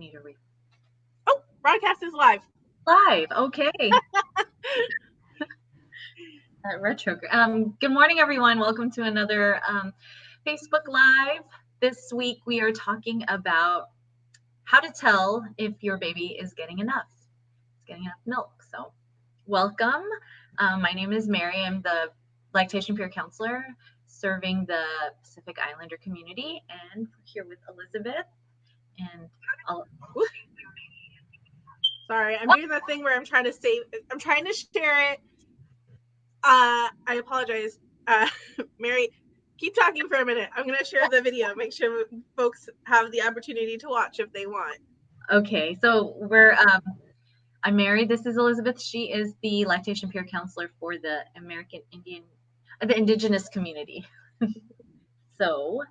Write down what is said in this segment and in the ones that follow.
Need a Oh, broadcast is live. Live, okay. Retro. Good morning, everyone. Welcome to another Facebook Live. This week we are talking about how to tell if your baby is getting enough milk. So, welcome. My name is Mary. I'm the lactation peer counselor serving the Pacific Islander community, and we're here with Elizabeth. And Sorry, I'm doing that thing where I'm trying to share it. I apologize. Mary, keep talking for a minute. I'm going to share the video. Make sure folks have the opportunity to watch if they want. Okay, so I'm Mary. This is Elizabeth. She is the lactation peer counselor for the the Indigenous community. So,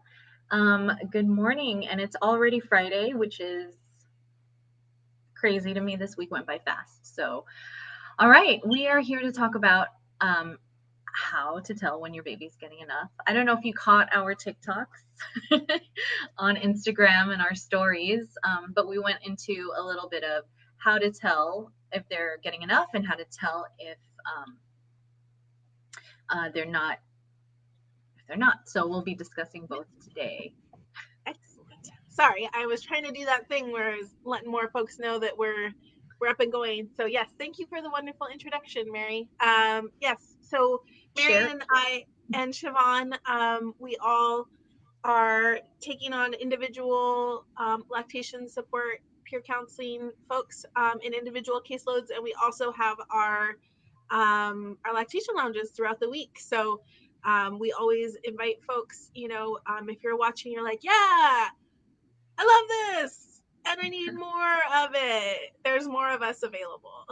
good morning, and it's already Friday, which is crazy to me. This week went by fast. So, all right, we are here to talk about how to tell when your baby's getting enough. I don't know if you caught our TikToks on Instagram and our stories, but we went into a little bit of how to tell if they're getting enough and how to tell if they're not. So we'll be discussing both today. Excellent. Sorry, I was trying to do that thing where I was letting more folks know that we're up and going. So yes, thank you for the wonderful introduction, Mary. Yes, so Mary and I and Siobhan, we all are taking on individual lactation support, peer counseling folks in individual caseloads, and we also have our lactation lounges throughout the week. So we always invite folks, if you're watching, you're like, yeah, I love this and I need more of it. There's more of us available.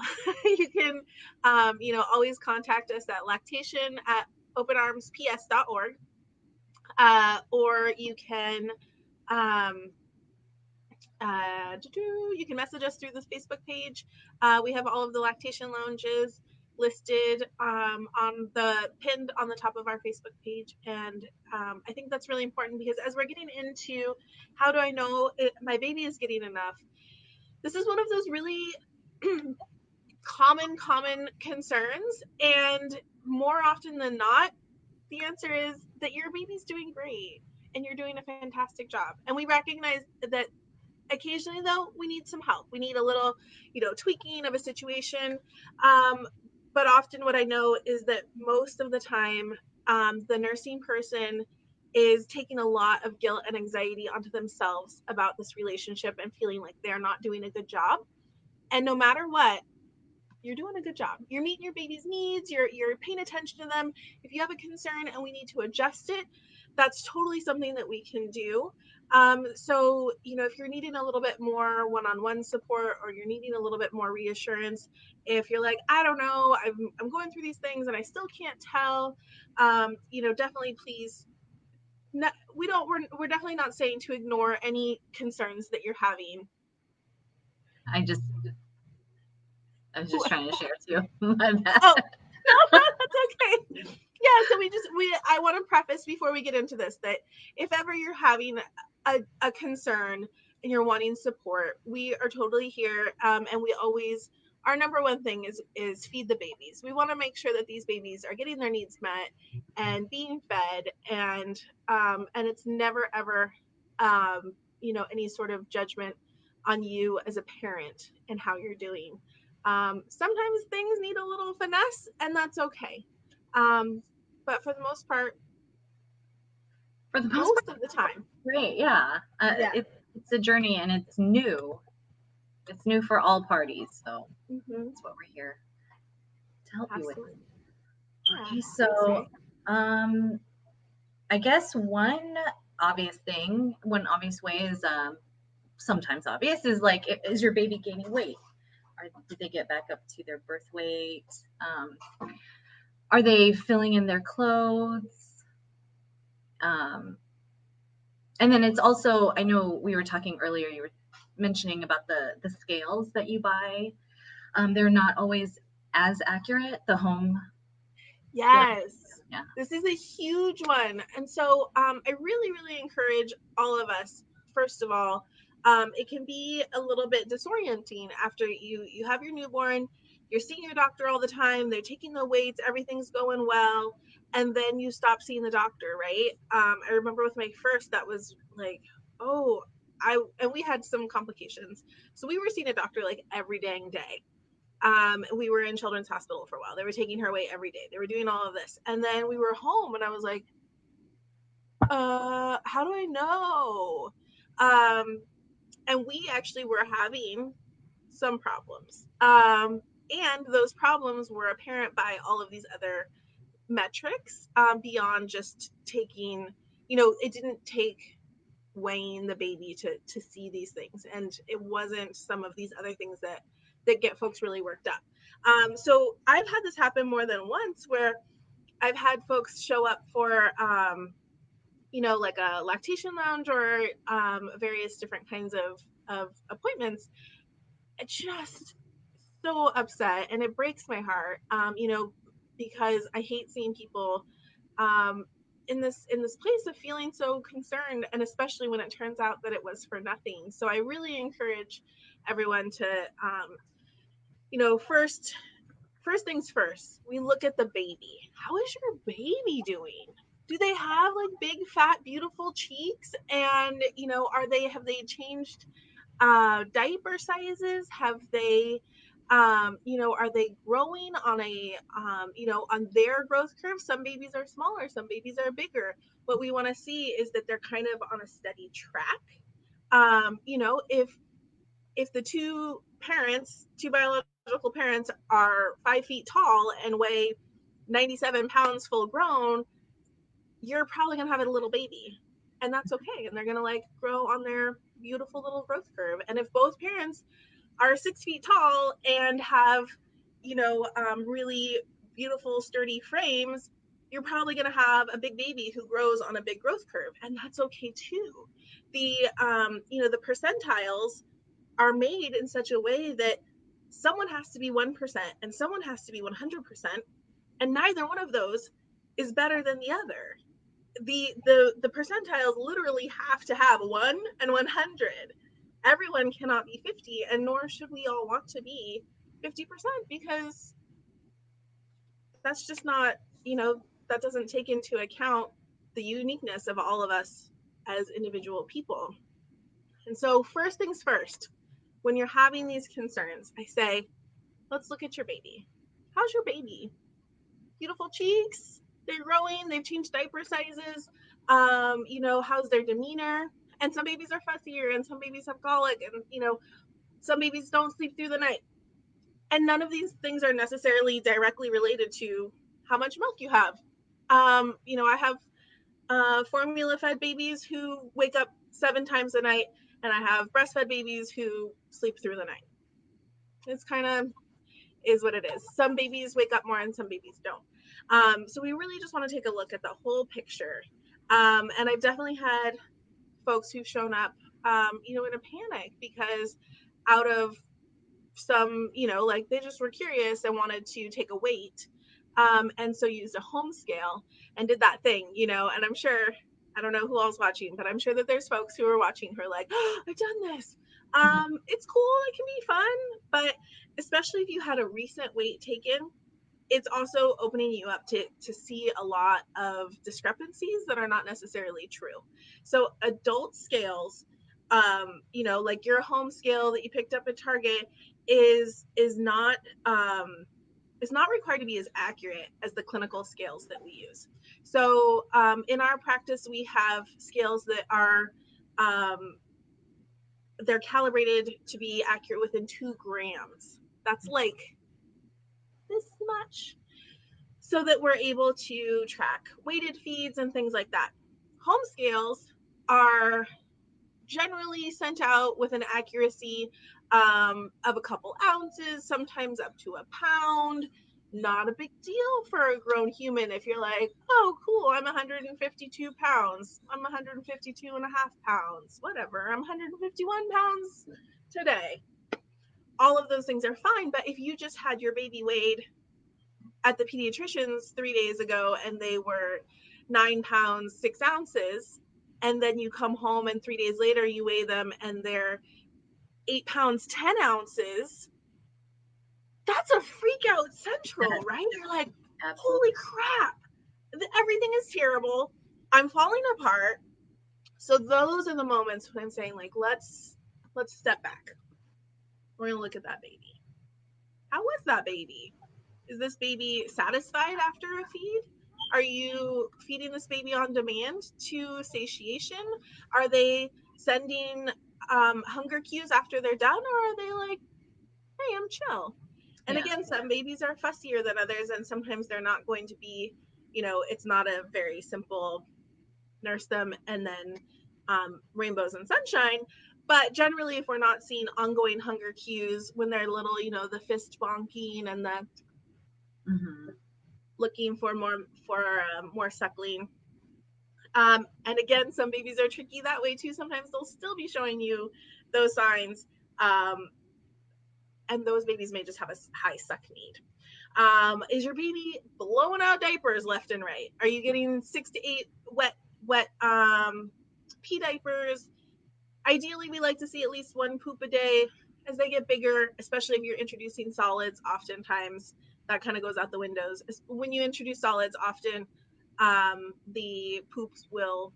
You can, always contact us at lactation@openarmsps.org. Or you can you can message us through this Facebook page. We have all of the lactation lounges listed pinned on the top of our Facebook page, and I think that's really important because as we're getting into how do I know my baby is getting enough, this is one of those really common concerns, and more often than not, the answer is that your baby's doing great and you're doing a fantastic job. And we recognize that occasionally, though, we need some help. We need a little, tweaking of a situation. But often what I know is that most of the time, the nursing person is taking a lot of guilt and anxiety onto themselves about this relationship and feeling like they're not doing a good job. And no matter what, you're doing a good job. You're meeting your baby's needs. You're paying attention to them. If you have a concern and we need to adjust it, that's totally something that we can do. So, if you're needing a little bit more one-on-one support, or you're needing a little bit more reassurance, if you're like, I don't know, I'm going through these things and I still can't tell, definitely please. We're definitely not saying to ignore any concerns that you're having. I was just trying to share too. My bad. Oh, no, that's okay. Yeah, so I want to preface before we get into this that if ever you're having a concern and you're wanting support, we are totally here, and we always, our number one thing is feed the babies. We want to make sure that these babies are getting their needs met and being fed, and it's never ever any sort of judgment on you as a parent and how you're doing. Sometimes things need a little finesse, and that's okay. But for the most part, most of the time. Great, yeah. It's a journey, and it's new. It's new for all parties, so that's what we're here to help you with. Okay, so I guess one obvious way is sometimes obvious is like, is your baby gaining weight? Or did they get back up to their birth weight? Are they filling in their clothes? And then it's also, I know we were talking earlier, you were mentioning about the scales that you buy. They're not always as accurate. The home. Yes. Yeah. This is a huge one. And so I really, really encourage all of us, first of all, it can be a little bit disorienting after you have your newborn. You're seeing your doctor all the time. They're taking the weights. Everything's going well, and then you stop seeing the doctor, right? I remember with my first, that was like, oh, and we had some complications, so we were seeing a doctor like every dang day. We were in Children's Hospital for a while. They were taking her away every day. They were doing all of this, and then we were home, and I was like, how do I know? Um, and we actually were having some problems. And those problems were apparent by all of these other metrics, beyond just taking, it didn't take weighing the baby to see these things, and it wasn't some of these other things that get folks really worked up. So I've had this happen more than once, where I've had folks show up for like a lactation lounge, or various different kinds of appointments, just so upset, and it breaks my heart, because I hate seeing people, um, in this place of feeling so concerned, and especially when it turns out that it was for nothing. So I really encourage everyone to, first things first, we look at the baby. How is your baby doing? Do they have like big, fat, beautiful cheeks? And have they changed diaper sizes? Have they, are they growing on on their growth curve? Some babies are smaller, some babies are bigger. What we want to see is that they're kind of on a steady track. If the two biological parents are 5 feet tall and weigh 97 pounds full grown, you're probably going to have a little baby. And that's okay. And they're going to like grow on their beautiful little growth curve. And if both parents are 6 feet tall and have, really beautiful, sturdy frames, you're probably going to have a big baby who grows on a big growth curve. And that's okay too. The percentiles are made in such a way that someone has to be 1% and someone has to be 100%. And neither one of those is better than the other. The percentiles literally have to have 1 and 100. Everyone cannot be 50, and nor should we all want to be 50%, because that's just not, that doesn't take into account the uniqueness of all of us as individual people. And so, first things first, when you're having these concerns, I say, let's look at your baby. How's your baby? Beautiful cheeks? They're growing, they've changed diaper sizes. How's their demeanor? And some babies are fussier, and some babies have colic, and some babies don't sleep through the night. And none of these things are necessarily directly related to how much milk you have. I have formula fed babies who wake up 7 times a night, and I have breastfed babies who sleep through the night. It's kind of is what it is. Some babies wake up more and some babies don't. So we really just want to take a look at the whole picture. And I've definitely had folks who've shown up, in a panic, because out of some, like they just were curious and wanted to take a weight. And so used a home scale and did that thing, and I'm sure, I don't know who all's watching, but I'm sure that there's folks who are watching who are like, oh, I've done this. It's cool. It can be fun, but especially if you had a recent weight taken, it's also opening you up to see a lot of discrepancies that are not necessarily true. So adult scales, like your home scale that you picked up at Target, is not is not required to be as accurate as the clinical scales that we use. So in our practice, we have scales that are they're calibrated to be accurate within 2 grams. That's like this much, so that we're able to track weighted feeds and things like that. Home scales are generally sent out with an accuracy of a couple ounces, sometimes up to a pound. Not a big deal for a grown human if you're like, oh, cool, I'm 152 pounds. I'm 152 and a half pounds. Whatever, I'm 151 pounds today. All of those things are fine, but if you just had your baby weighed at the pediatrician's 3 days ago and they were 9 pounds 6 ounces, and then you come home and 3 days later you weigh them and they're 8 pounds 10 ounces, that's a freak out central, right? You're like, Absolutely. holy crap, everything is terrible, I'm falling apart. So those are the moments when I'm saying, like, let's step back. We're gonna look at that baby. How was that baby? Is this baby satisfied after a feed? Are you feeding this baby on demand to satiation? Are they sending hunger cues after they're done, or are they like, hey, I'm chill? And Yeah. again, some babies are fussier than others, and sometimes they're not going to be, it's not a very simple nurse them and then rainbows and sunshine. But generally, if we're not seeing ongoing hunger cues when they're little, the fist bonking and the Mm-hmm. looking for more suckling. And again, some babies are tricky that way too. Sometimes they'll still be showing you those signs, um, and those babies may just have a high suck need. Is your baby blowing out diapers left and right? Are you getting 6 to 8 wet pee diapers? Ideally, we like to see at least one poop a day. As they get bigger, especially if you're introducing solids, oftentimes that kind of goes out the windows. When you introduce solids, often the poops will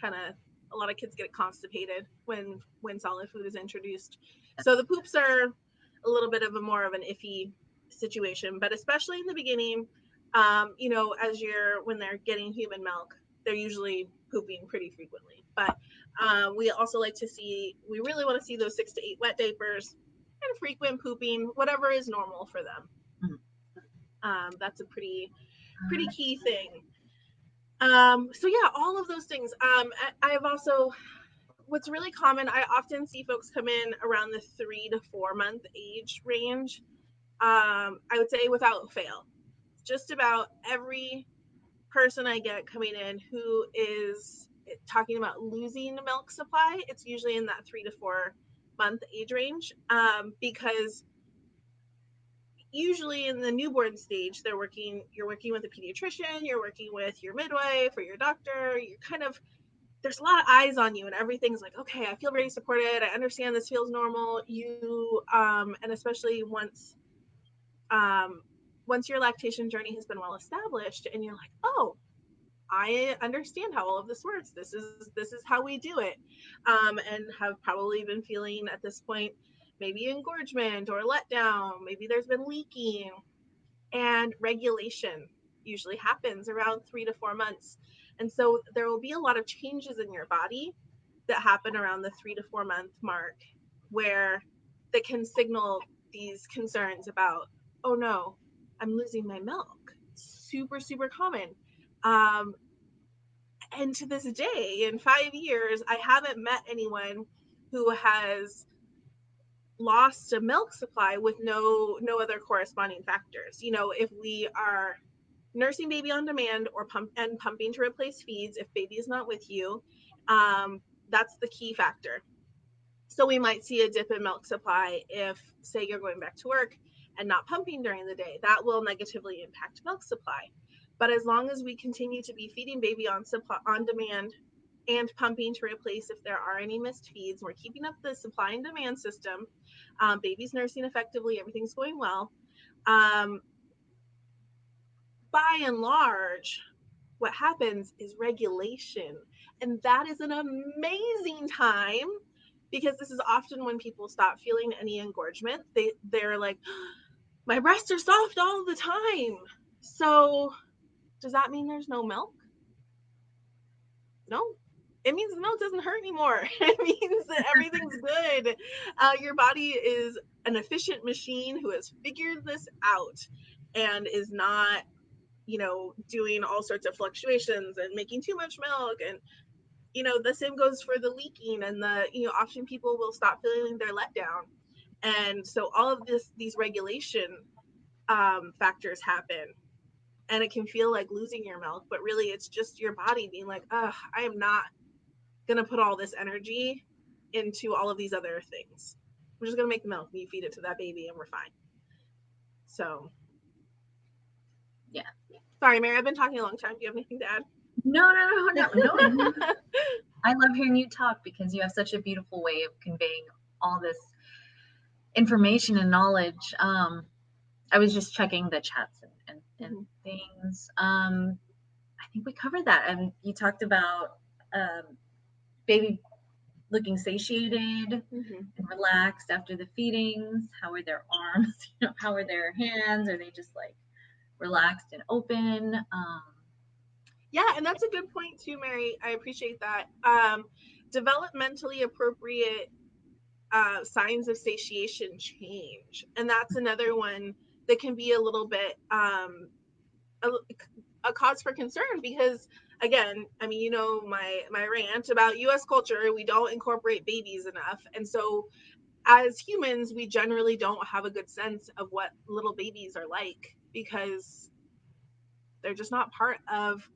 kind of, a lot of kids get constipated when solid food is introduced. So the poops are a little bit of a more of an iffy situation, but especially in the beginning, as when they're getting human milk, they're usually pooping pretty frequently. But we also like to see, we really want to see those 6 to 8 wet diapers and frequent pooping, whatever is normal for them. That's a pretty key thing. So yeah, all of those things. I've also, what's really common, I often see folks come in around the 3 to 4 month age range. I would say without fail, just about every person I get coming in who is talking about losing milk supply, it's usually in that 3 to 4 month age range, because usually in the newborn stage, you're working with a pediatrician, you're working with your midwife or your doctor, you're kind of, there's a lot of eyes on you and everything's like, okay, I feel very supported, I understand this feels normal. And especially once your lactation journey has been well established and you're like, oh, I understand how all of this works, this is how we do it, and have probably been feeling at this point maybe engorgement or letdown, maybe there's been leaking. And regulation usually happens around 3 to 4 months. And so there will be a lot of changes in your body that happen around the 3 to 4 month mark, where that can signal these concerns about, oh no, I'm losing my milk. Super, super common. Um, and to this day, in 5 years, I haven't met anyone who has lost a milk supply with no other corresponding factors. If we are nursing baby on demand or pumping to replace feeds, if baby is not with you, that's the key factor. So we might see a dip in milk supply if, say, you're going back to work and not pumping during the day. That will negatively impact milk supply. But as long as we continue to be feeding baby on demand and pumping to replace if there are any missed feeds, we're keeping up the supply and demand system. Baby's nursing effectively, everything's going well. Um, by and large, what happens is regulation. And that is an amazing time, because this is often when people stop feeling any engorgement. They're like, my breasts are soft all the time. So does that mean there's no milk? No. It means the milk doesn't hurt anymore. It means that everything's good. Your body is an efficient machine who has figured this out and is not, doing all sorts of fluctuations and making too much milk. And the same goes for the leaking and often people will stop feeling their letdown. And so all of these regulation factors happen, and it can feel like losing your milk, but really it's just your body being like, I am not gonna put all this energy into all of these other things. We're just gonna make the milk and you feed it to that baby and we're fine. So Yeah. sorry, Mary, I've been talking a long time. Do you have anything to add? No. I love hearing you talk because you have such a beautiful way of conveying all this information and knowledge. I was just checking the chats and things. I think we covered that, and you talked about baby looking satiated and relaxed after the feedings. How are their arms? How are their hands? Are they just like relaxed and open? Yeah, and that's a good point too, Mary. I appreciate that. Developmentally appropriate signs of satiation change, and that's another one that can be a little bit a cause for concern because, again, I mean, my rant about U.S. culture, we don't incorporate babies enough, and so as humans, we generally don't have a good sense of what little babies are like because they're just not part of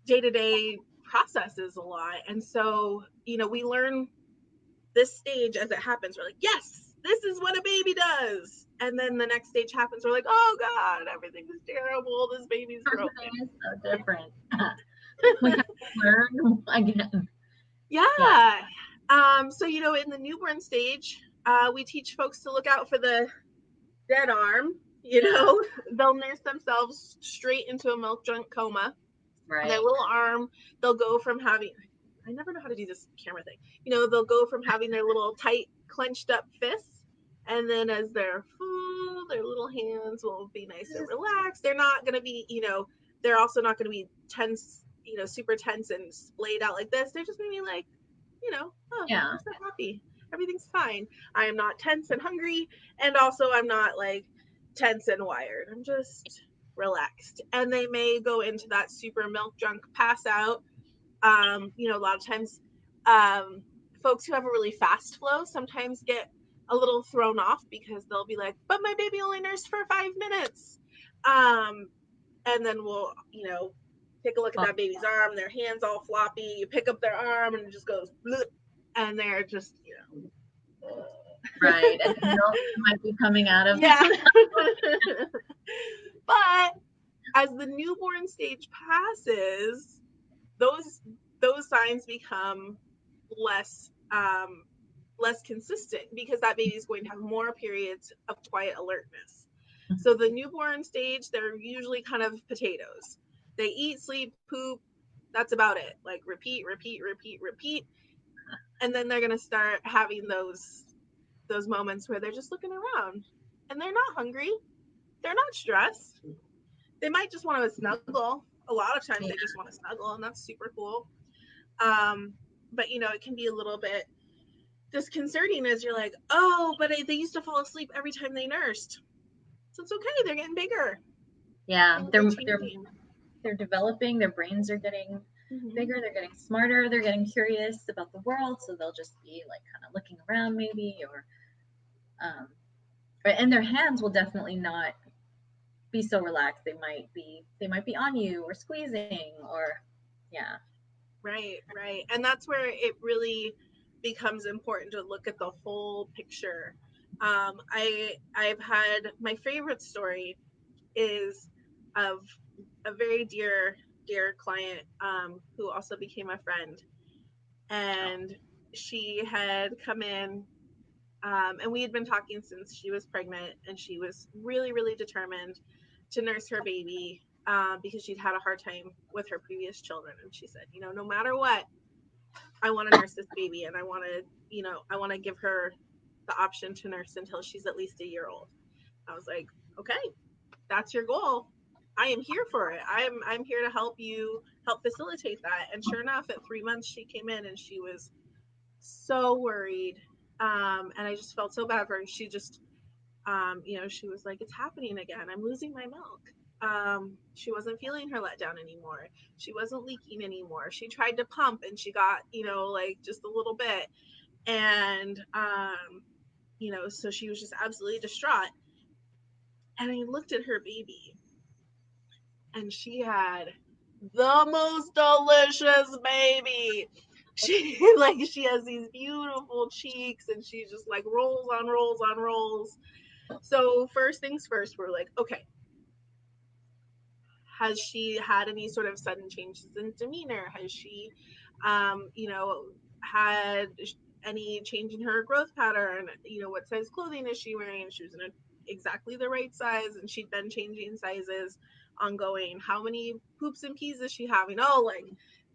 day-to-day processes a lot. And so, we learn this stage as it happens. We're like, yes, this is what a baby does. And then the next stage happens. We're like, oh God, everything is terrible. This baby's broken. Everything is so different. We have to learn again. Yeah. So, in the newborn stage, we teach folks to look out for the dead arm. They'll nurse themselves straight into a milk junk coma. Right. Their little arm, they'll go from having, I never know how to do this camera thing. They'll go from having their little tight, clenched up fists, and then as they're full, their little hands will be nice and relaxed. They're not going to be, they're also not going to be tense, super tense and splayed out like this. They're just going to be like, oh, Yeah. I'm so happy. Everything's fine. I am not tense and hungry, and also I'm not like tense and wired. I'm just relaxed. And they may go into that super milk drunk pass out. A lot of times, folks who have a really fast flow sometimes get a little thrown off because they'll be like, but my baby only nursed for 5 minutes. And then we'll, take a look at that baby's arm, their hands all floppy. You pick up their arm and it just goes, bleh, and they're just, right. And the milk might be coming out of But as the newborn stage passes, those signs become less less consistent because that baby is going to have more periods of quiet alertness. So the newborn stage, they're usually kind of potatoes. They eat, sleep, poop. That's about it. Like repeat. And then they're going to start having those moments where they're just looking around and they're not hungry. They're not stressed. They might just want to snuggle. A lot of times they just want to snuggle, and that's super cool. But it can be a little bit disconcerting as you're like, oh, but they used to fall asleep every time they nursed. So it's okay. They're getting bigger. Yeah, they're developing. Their brains are getting bigger. They're getting smarter. They're getting curious about the world. So they'll just be like kind of looking around, maybe, or and their hands will definitely not be so relaxed. They might be on you or squeezing or yeah. Right. And that's where it really becomes important to look at the whole picture. I've had my favorite story is of a very dear client who also became a friend, and she had come in and we had been talking since she was pregnant, and she was really, really determined to nurse her baby because she'd had a hard time with her previous children. And she said, no matter what, I want to nurse this baby, and I want to give her the option to nurse until she's at least a year old. I was like, okay, that's your goal. I am here for it. I'm here to help facilitate that. And sure enough, at 3 months, she came in and she was so worried. And I just felt so bad for her. She just, she was like, it's happening again. I'm losing my milk. She wasn't feeling her letdown anymore. She wasn't leaking anymore. She tried to pump and she got, like just a little bit. And, so she was just absolutely distraught. And I looked at her baby and she had the most delicious baby. She has these beautiful cheeks and she just like rolls on rolls on rolls. So first things first, we're like, okay, Has she had any sort of sudden changes in demeanor? Has she, had any change in her growth pattern? What size clothing is she wearing? She was in exactly the right size, and she'd been changing sizes ongoing. How many poops and pees is she having? Oh, like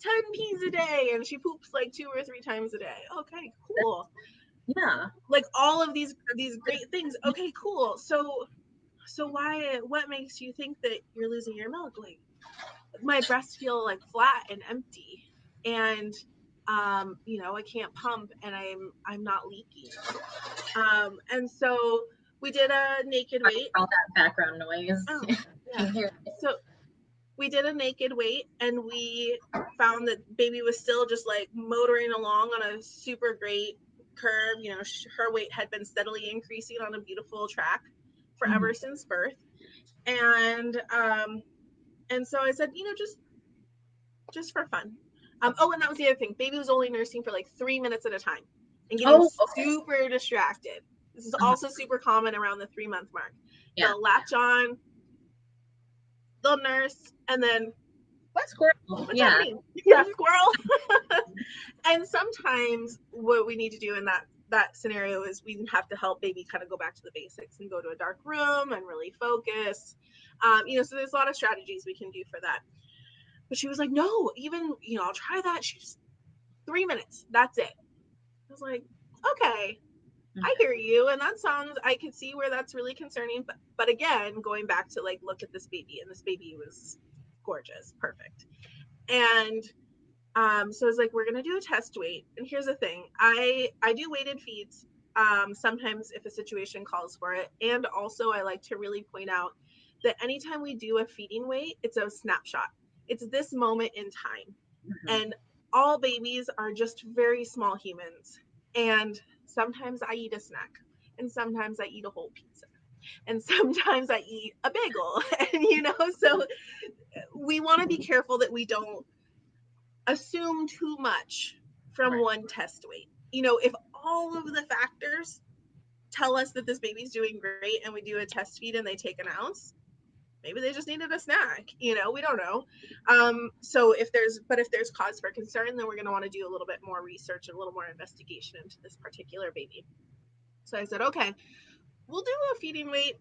10 pees a day, and she poops like 2 or 3 times a day. Okay, cool. Yeah. Like all of these great things. Okay, cool. So what makes you think that you're losing your milk? Like, my breasts feel like flat and empty, and I can't pump, and I'm not leaking. And so we did a naked weight. All that background noise. Oh, yeah. Can hear So we did a naked weight, and we found that baby was still just like motoring along on a super great curve. Her weight had been steadily increasing on a beautiful track forever since birth. And so I said, just for fun. And that was the other thing. Baby was only nursing for like 3 minutes at a time and getting super distracted. This is also super common around the 3-month mark. Yeah. They'll latch on, they'll nurse, and then what squirrel? What's happening? Yeah, squirrel. And sometimes what we need to do in that scenario is we have to help baby kind of go back to the basics and go to a dark room and really focus. So there's a lot of strategies we can do for that. But she was like, no, even, I'll try that. She's 3 minutes. That's it. I was like, okay, I hear you. And that sounds, I could see where that's really concerning. But again, going back to like, look at this baby, and this baby was gorgeous, perfect. And so I was like, we're going to do a test weight. And here's the thing. I do weighted feeds sometimes if a situation calls for it. And also I like to really point out that anytime we do a feeding weight, it's a snapshot. It's this moment in time. And all babies are just very small humans. And sometimes I eat a snack, and sometimes I eat a whole pizza, and sometimes I eat a bagel. And, so we want to be careful that we don't assume too much from one test weight. If all of the factors tell us that this baby's doing great and we do a test feed and they take an ounce, maybe they just needed a snack. We don't know. So if there's cause for concern, then we're going to want to do a little bit more research and a little more investigation into this particular baby. So I said, okay, we'll do a feeding weight,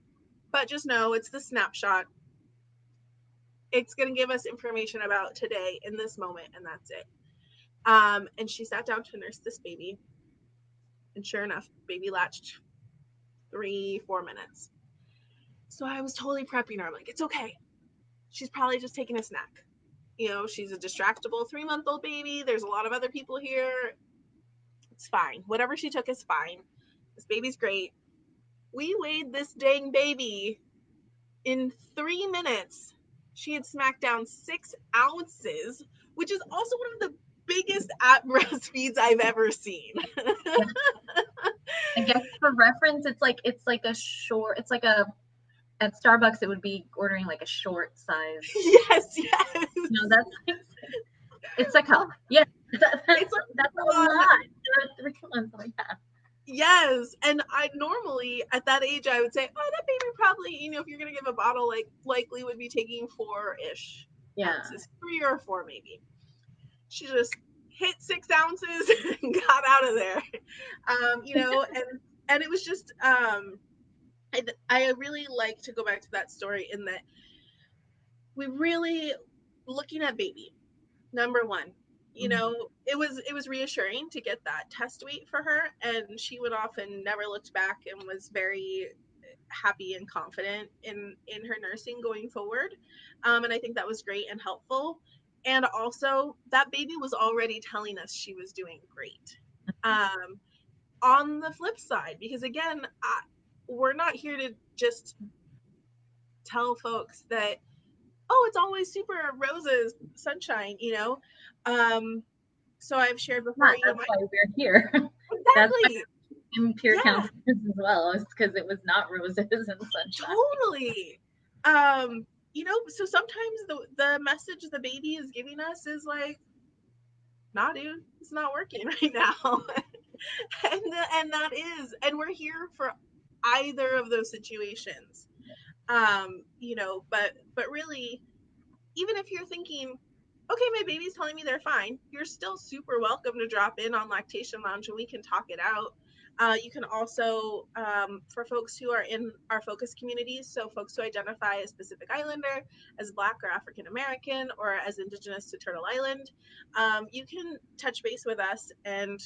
but just know it's the snapshot. It's going to give us information about today in this moment, and that's it. And she sat down to nurse this baby, and sure enough, baby latched 3-4 minutes. So I was totally prepping her. I'm like, it's okay. She's probably just taking a snack. She's a distractible 3-month-old baby. There's a lot of other people here. It's fine. Whatever she took is fine. This baby's great. We weighed this dang baby in 3 minutes. She had smacked down 6 ounces, which is also one of the biggest at-breast feeds I've ever seen. I guess for reference, it's like a short. It's like at Starbucks, it would be ordering like a short size. Yes. That's like, it's like how that's a lot. 3 months like that. Yes, and I normally at that age I would say, oh, that baby probably, if you're gonna give a bottle, like likely would be taking 4-ish ounces, 3 or 4 maybe. She just hit 6 ounces and got out of there, and it was just, I really like to go back to that story in that we really looking at baby. Number one, it was reassuring to get that test weight for her, and she went off and never looked back and was very happy and confident in her nursing going forward. And I think that was great and helpful. And also that baby was already telling us she was doing great. On the flip side, because again, we're not here to just tell folks that, oh, it's always super roses, sunshine, So I've shared before. That's why we're here. Exactly. That's why I'm peer counselors as well, because it was not roses and sunshine. Totally. So sometimes the message the baby is giving us is like, nah, dude, it's not working right now. and that is, and we're here for either of those situations. But really even if you're thinking, okay, my baby's telling me they're fine, you're still super welcome to drop in on Lactation Lounge and we can talk it out. You can also, for folks who are in our focus communities, so folks who identify as Pacific Islander, as Black or African American, or as Indigenous to Turtle Island, you can touch base with us and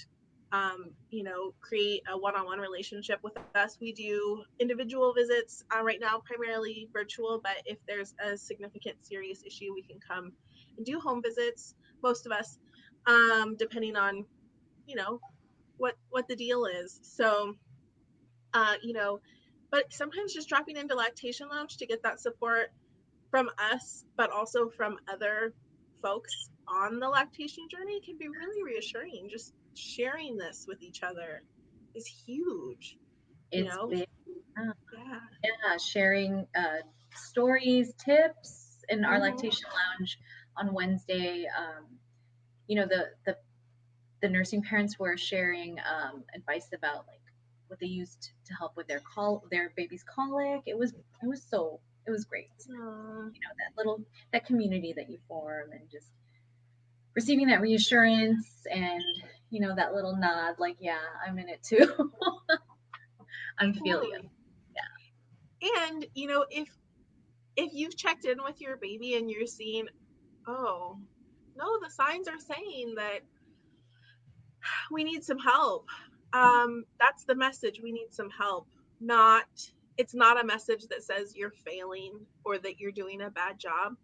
create a one-on-one relationship with us. We do individual visits right now, primarily virtual, but if there's a significant serious issue, we can come and do home visits. Most of us, depending on you know what the deal is. So, uh, you know, but sometimes just dropping into Lactation Lounge to get that support from us, but also from other folks on the lactation journey can be really reassuring. Just sharing this with each other is huge, you It's know? big. Uh, Yeah. yeah, sharing stories, tips in our Mm-hmm. lactation lounge on Wednesday. The nursing parents were sharing advice about like what they used to help with their baby's colic. It was great. Uh, That community that you form and just receiving that reassurance and that little nod like yeah, I'm in it too. I'm feel you. totally. And if you've checked in with your baby and you're seeing, oh, no, the signs are saying that we need some help. That's the message. We need some help. Not It's not a message that says you're failing or that you're doing a bad job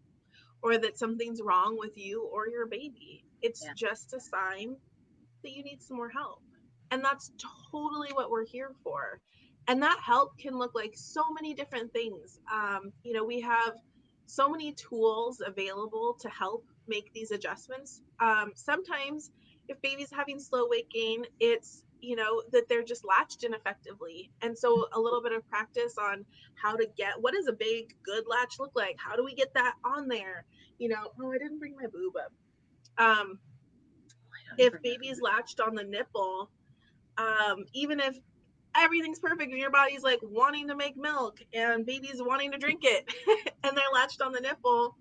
or that something's wrong with you or your baby. It's Yeah. just a sign that you need some more help. And that's totally what we're here for. And that help can look like so many different things. We have so many tools available to help make these adjustments. Sometimes, if baby's having slow weight gain, it's that they're just latched ineffectively, and so a little bit of practice on how to get what does a big good latch look like, how do we get that on there. Oh, I didn't bring my boob up. I don't If even baby's latched on the nipple, even if everything's perfect and your body's like wanting to make milk and baby's wanting to drink it and they're latched on the nipple,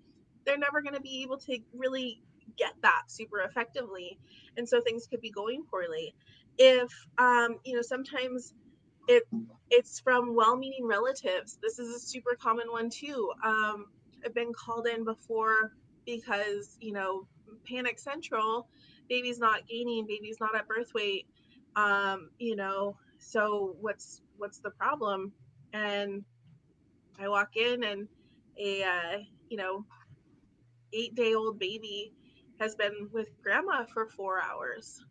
they're never going to be able to really get that super effectively. And so things could be going poorly. If, sometimes it it's from well-meaning relatives. This is a super common one too. I've been called in before because panic central, baby's not gaining, baby's not at birth weight. So what's the problem? And I walk in and a 8-day old baby has been with grandma for 4 hours,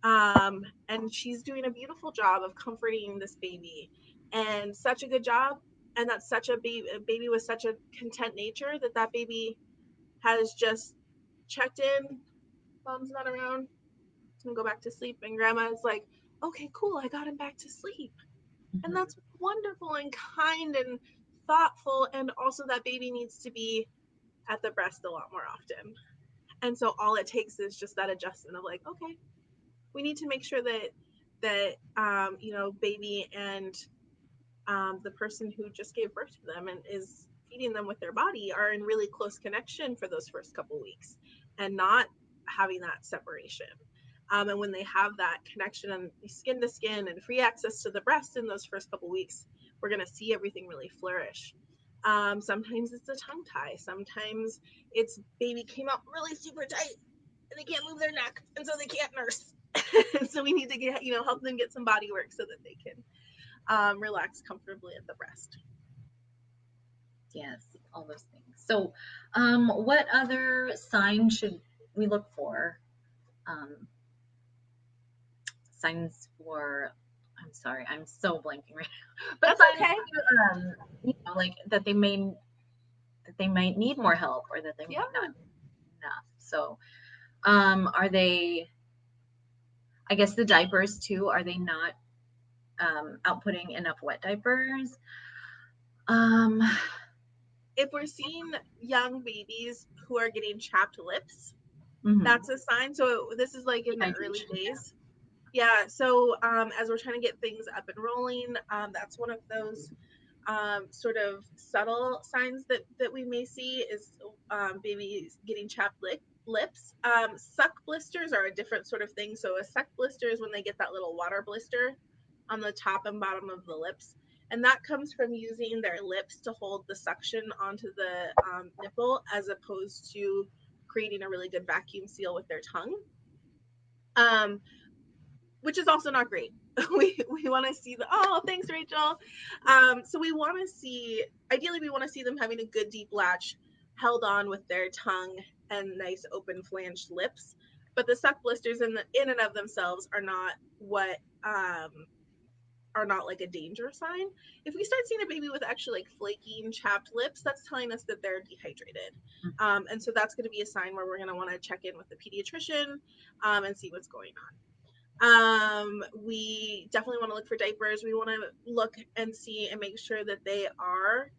and she's doing a beautiful job of comforting this baby, and such a good job. And that's such a baby with such a content nature that that baby has just checked in. Mom's not around. It's gonna go back to sleep. And grandma is like, okay, cool, I got him back to sleep. And Mhm. that's wonderful and kind and thoughtful. And also, that baby needs to be at the breast a lot more often. And so all it takes is just that adjustment of like, okay, we need to make sure that baby and the person who just gave birth to them and is feeding them with their body are in really close connection for those first couple weeks, and not having that separation. And when they have that connection and skin to skin and free access to the breast in those first couple weeks, we're going to see everything really flourish. Sometimes it's a tongue tie. Sometimes it's baby came out really super tight and they can't move their neck, and so they can't nurse. So we need to help them get some body work so that they can relax comfortably at the breast. Yes, all those things. So, what other signs should we look for? Um, Signs for, I'm sorry, I'm so blanking right now. But That's signs okay. for, like that they might need more help or that they Yeah. might not need enough. So, are they? I guess the diapers too. Are they not outputting enough wet diapers? Um, If we're seeing young babies who are getting chapped lips, mhm. that's a sign. So this is like in the early Dehydration. days. Yeah. So as we're trying to get things up and rolling, that's one of those. sort of subtle signs that we may see is babies getting chapped lips. Suck blisters are a different sort of thing. So a suck blister is when they get that little water blister on the top and bottom of the lips. And that comes from using their lips to hold the suction onto the nipple as opposed to creating a really good vacuum seal with their tongue, um, which is also not great. We want to see thanks, Rachel. So we want to see, ideally, we want to see them having a good deep latch held on with their tongue and nice open flanged lips. But the suck blisters in and of themselves are not what are not like a danger sign. If we start seeing a baby with actually like flaking, chapped lips, that's telling us that they're dehydrated. And so that's going to be a sign where we're going to want to check in with the pediatrician and see what's going on. We definitely want to look for diapers. We want to look and see and make sure that they are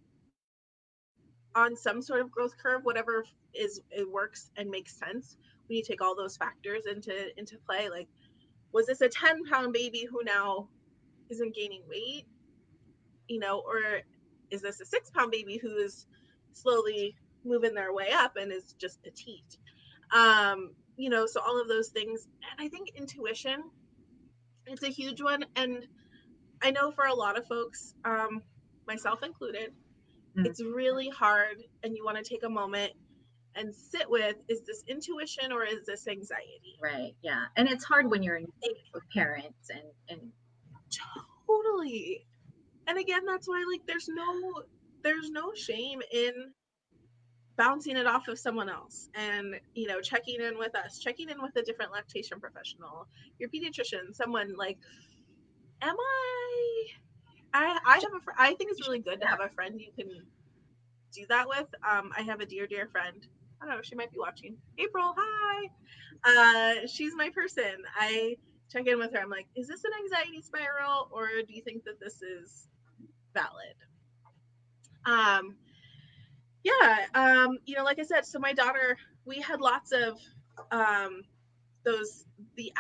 on some sort of growth curve, whatever is it works and makes sense. We need to take all those factors into play. Like, was this a 10-pound baby who now isn't gaining weight, or is this a 6-pound baby who is slowly moving their way up and is just petite? So all of those things. And I think intuition, it's a huge one. And I know for a lot of folks, myself included, it's really hard, and you want to take a moment and sit with, is this intuition or is this anxiety? Right. Yeah. And it's hard when you're with parents and totally. And again, that's why like there's no shame in bouncing it off of someone else and checking in with us, checking in with a different lactation professional, your pediatrician, someone like, am I have I think it's really good to have a friend you can do that with. I have a dear friend. I don't know, she might be watching. April, hi. She's my person. I check in with her. I'm like, is this an anxiety spiral or do you think that this is valid? Um, yeah, like I said, so my daughter, we had lots of those the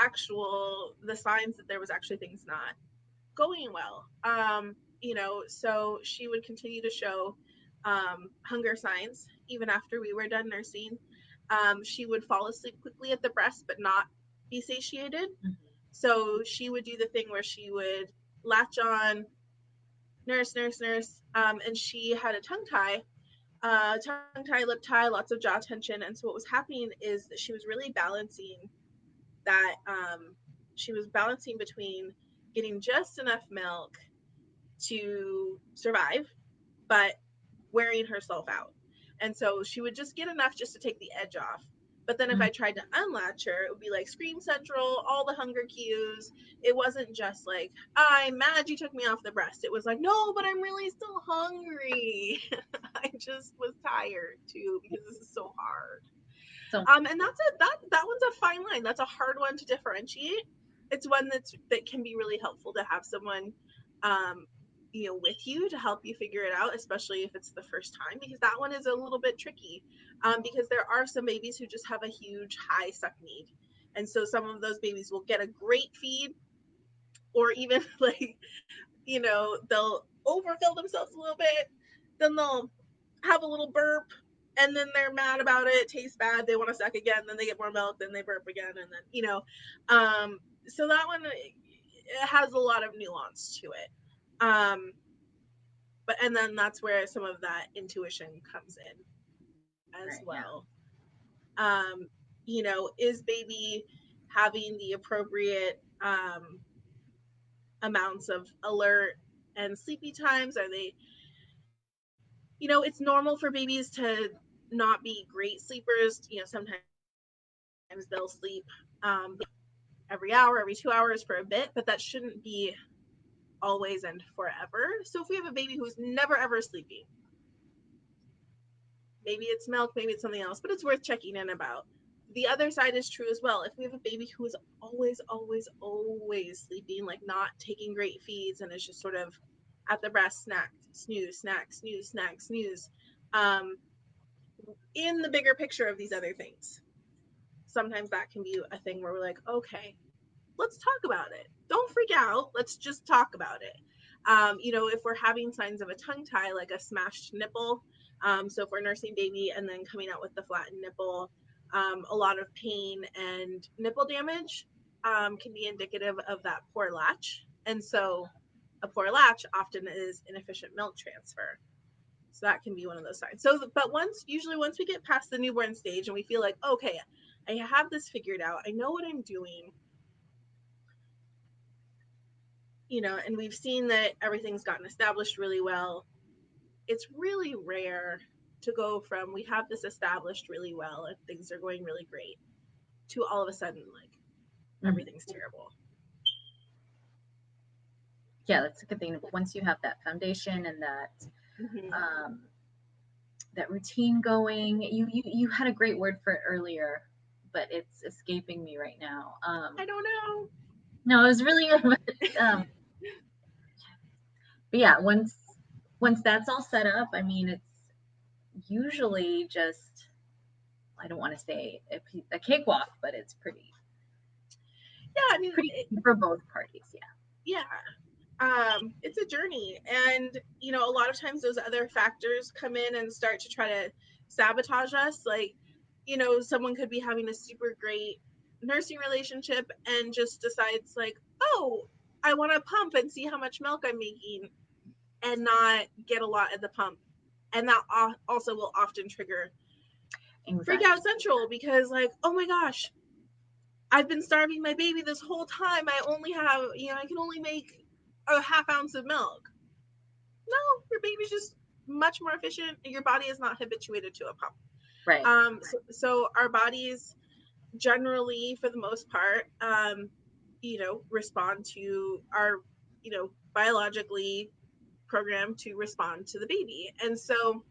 signs that there was actually things not going well. So she would continue to show hunger signs even after we were done nursing. She would fall asleep quickly at the breast, but not be satiated. So she would do the thing where she would latch on, nurse, and she had a tongue tie, lip tie, lots of jaw tension. And so what was happening is that she was really balancing that. She was balancing between getting just enough milk to survive, but wearing herself out. And so she would just get enough just to take the edge off. But then if I tried to unlatch her, it would be like Scream Central, all the hunger cues. It wasn't just like, I'm mad you took me off the breast. It was like, no, but I'm really still hungry. I just was tired too because this is so hard. so And that one's a fine line. That's a hard one to differentiate. It's one that can be really helpful to have someone with you to help you figure it out, especially if it's the first time, because that one is a little bit tricky, because there are some babies who just have a huge high suck need. And so some of those babies will get a great feed, or even like, they'll overfill themselves a little bit, then they'll have a little burp, and then they're mad about it, tastes bad, they want to suck again, then they get more milk, then they burp again, and then, so that one, it has a lot of nuance to it. And then that's where some of that intuition comes in as well. Yeah. Is baby having the appropriate amounts of alert and sleepy times? Are they, it's normal for babies to not be great sleepers. Sometimes they'll sleep every hour, every 2 hours for a bit, but that shouldn't be always and forever. So if we have a baby who's never ever sleeping, maybe it's milk, maybe it's something else, but it's worth checking in about. The other side is true as well. If we have a baby who is always sleeping, like not taking great feeds and is just sort of at the breast, snack, snooze, snack, snooze, snack, snooze, in the bigger picture of these other things, sometimes that can be a thing where we're like, okay, let's talk about it. Don't freak out. Let's just talk about it. If we're having signs of a tongue tie, like a smashed nipple, so if we're nursing baby and then coming out with the flattened nipple, a lot of pain and nipple damage can be indicative of that poor latch. And so a poor latch often is inefficient milk transfer. So that can be one of those signs. So, but usually once we get past the newborn stage and we feel like, okay, I have this figured out, I know what I'm doing, and we've seen that everything's gotten established really well. It's really rare to go from we have this established really well and things are going really great to all of a sudden like everything's terrible. Yeah, that's a good thing. Once you have that foundation and that routine going, you had a great word for it earlier, but it's escaping me right now. I don't know. No, it was really but yeah, once that's all set up, I mean, it's usually just, I don't want to say a cakewalk, but it's pretty Yeah, I mean, pretty for both parties. Yeah. It's a journey, and a lot of times those other factors come in and start to try to sabotage us. Like, someone could be having a super great nursing relationship and just decides like, oh, I want to pump and see how much milk I'm making, and not get a lot at the pump. And that also will often trigger freak Anxiety. out central, because like, oh my gosh, I've been starving my baby this whole time. I can only make a half ounce of milk. No, your baby's just much more efficient. Your body is not habituated to a pump. Right. So our bodies generally, for the most part, respond to our, biologically programmed to respond to the baby. And so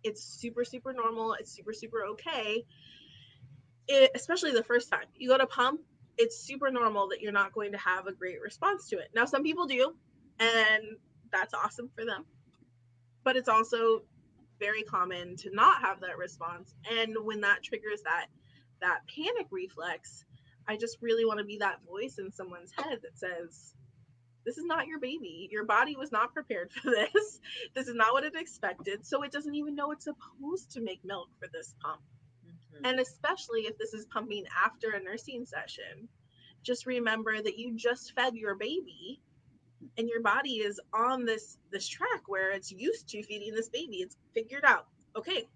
it's super, super normal. It's super, super okay. Especially the first time you go to pump, it's super normal that you're not going to have a great response to it. Now, some people do, and that's awesome for them. But it's also very common to not have that response. And when that triggers that panic reflex, I just really want to be that voice in someone's head that says, this is not your baby. Your body was not prepared for this. This is not what it expected. So it doesn't even know it's supposed to make milk for this pump. And especially if this is pumping after a nursing session, just remember that you just fed your baby and your body is on this track where it's used to feeding this baby. It's figured out, okay,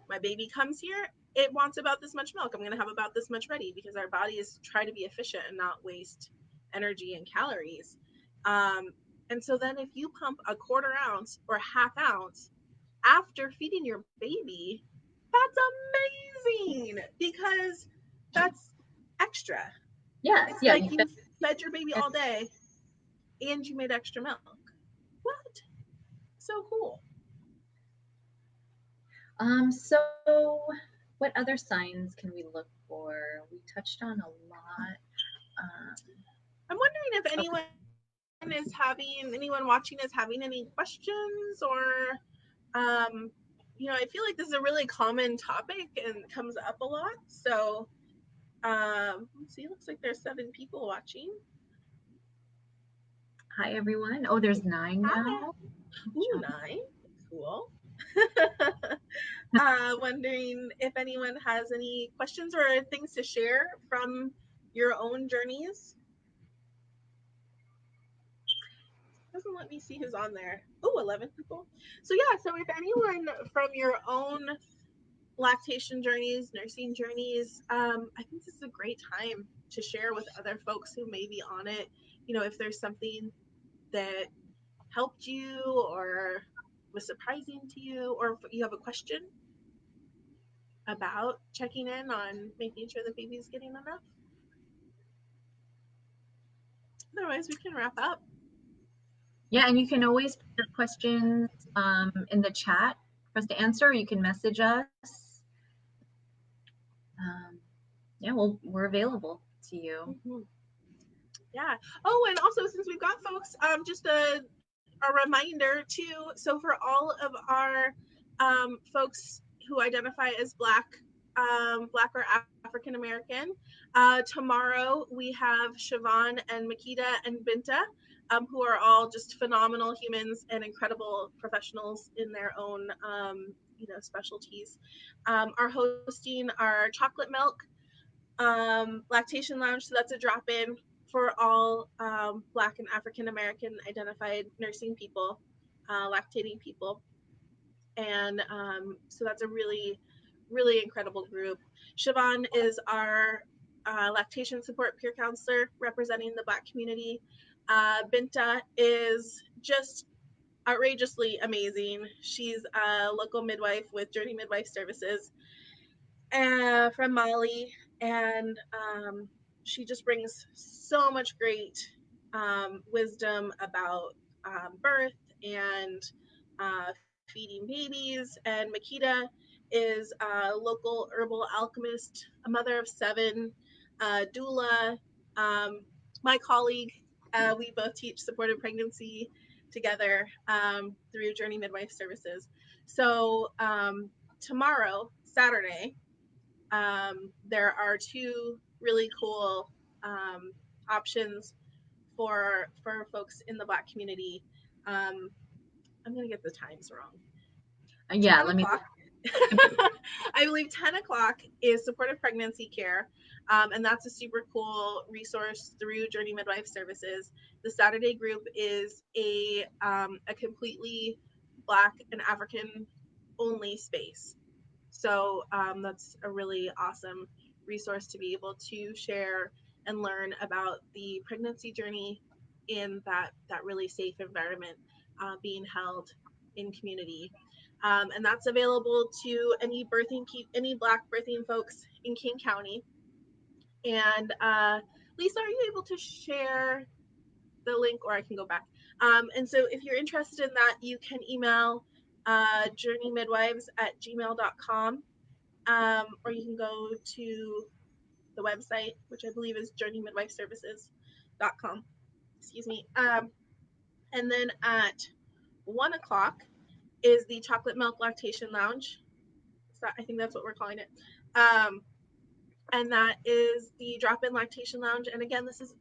my baby comes here, it wants about this much milk, I'm going to have about this much ready, because our body is trying to be efficient and not waste energy and calories. And so then if you pump a quarter ounce or half ounce after feeding your baby, that's amazing, because that's extra. Yes. It's Yeah. like you fed your baby all day and you made extra milk. What? So cool. So what other signs can we look for? We touched on a lot. I'm wondering if Okay. anyone watching is having any questions, or I feel like this is a really common topic and comes up a lot. So let's see, it looks like there's 7 people watching. Hi, everyone. Oh, there's 9 Hi. now. Ooh, 9. Cool. Wondering if anyone has any questions or things to share from your own journeys. Doesn't let me see who's on there. Oh, 11 people. So yeah, so if anyone from your own lactation journeys, nursing journeys, I think this is a great time to share with other folks who may be on it. If there's something that helped you or was surprising to you, or if you have a question about checking in on making sure the baby's getting enough. Otherwise, we can wrap up. Yeah, and you can always put your questions in the chat for us to answer. You can message us. Yeah, we're available to you. Mm-hmm. Yeah. Oh, and also since we've got folks, just a reminder too. So for all of our folks who identify as Black or African American, tomorrow we have Siobhan and Makita and Binta who are all just phenomenal humans and incredible professionals in their own, specialties, are hosting our chocolate milk lactation lounge. So that's a drop-in for all Black and African American identified nursing people, lactating people. And so that's a really, really incredible group. Siobhan is our lactation support peer counselor representing the Black community. Binta is just outrageously amazing. She's a local midwife with Journey Midwife Services from Mali, and she just brings so much great wisdom about birth and feeding babies. And Makita is a local herbal alchemist, a mother of seven, doula, um, my colleague. We both teach supported pregnancy together through Journey Midwife Services. So tomorrow, Saturday, there are two really cool options for folks in the Black community. Um, I'm gonna get the times wrong. Yeah, 10 o'clock. I believe 10 o'clock is supportive pregnancy care, and that's a super cool resource through Journey Midwife Services. The Saturday group is a completely Black and African only space. So that's a really awesome resource to be able to share and learn about the pregnancy journey in that really safe environment, being held in community. And that's available to any Black birthing folks in King County. And Lisa, are you able to share the link, or I can go back? And so if you're interested in that, you can email journeymidwives@gmail.com, or you can go to the website, which I believe is journeymidwifeservices.com. Excuse me. And then at 1 o'clock is the Chocolate Milk Lactation Lounge. So I think that's what we're calling it. And that is the drop-in lactation lounge. And again, this is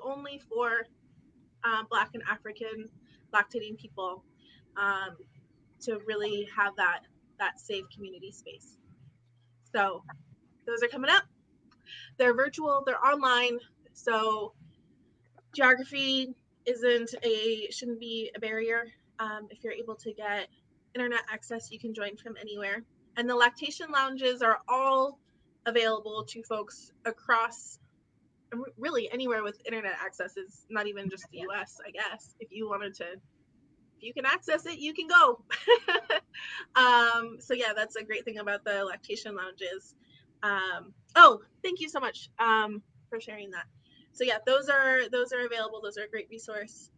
only for Black and African lactating people, um, to really have that safe community space. So those are coming up. They're virtual, they're online, so geography shouldn't be a barrier. If you're able to get internet access, you can join from anywhere. And the lactation lounges are all available to folks across really anywhere with internet access. It's not even just the US, I guess. If you can access it, you can go. So yeah, that's a great thing about the lactation lounges. Thank you so much for sharing that. So yeah, those are available. Those are a great resource.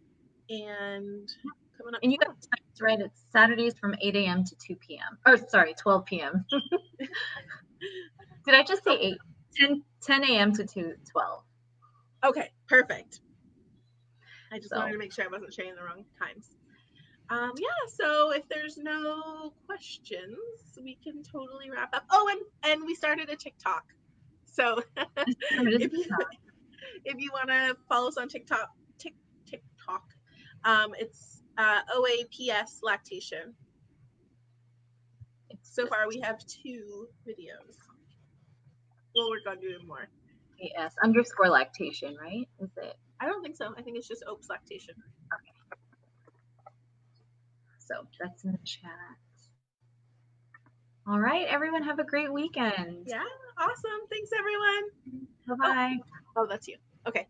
And coming up, and you got the times right. It's Saturdays from 8 a.m. to 2 p.m. Or sorry, 12 p.m. Did I just say 10 a.m. to 12? Okay, perfect. I just wanted to make sure I wasn't sharing the wrong times. So if there's no questions, we can totally wrap up. Oh, and we started a TikTok. So if you want to follow us on TikTok, it's OAPS lactation. So far, we have 2 videos. We'll work on doing more. AS_lactation, right? Is it? I don't think so. I think it's just OAPS lactation. Okay. So that's in the chat. All right, everyone, have a great weekend. Yeah, awesome. Thanks, everyone. Bye-bye. Oh, that's you. Okay.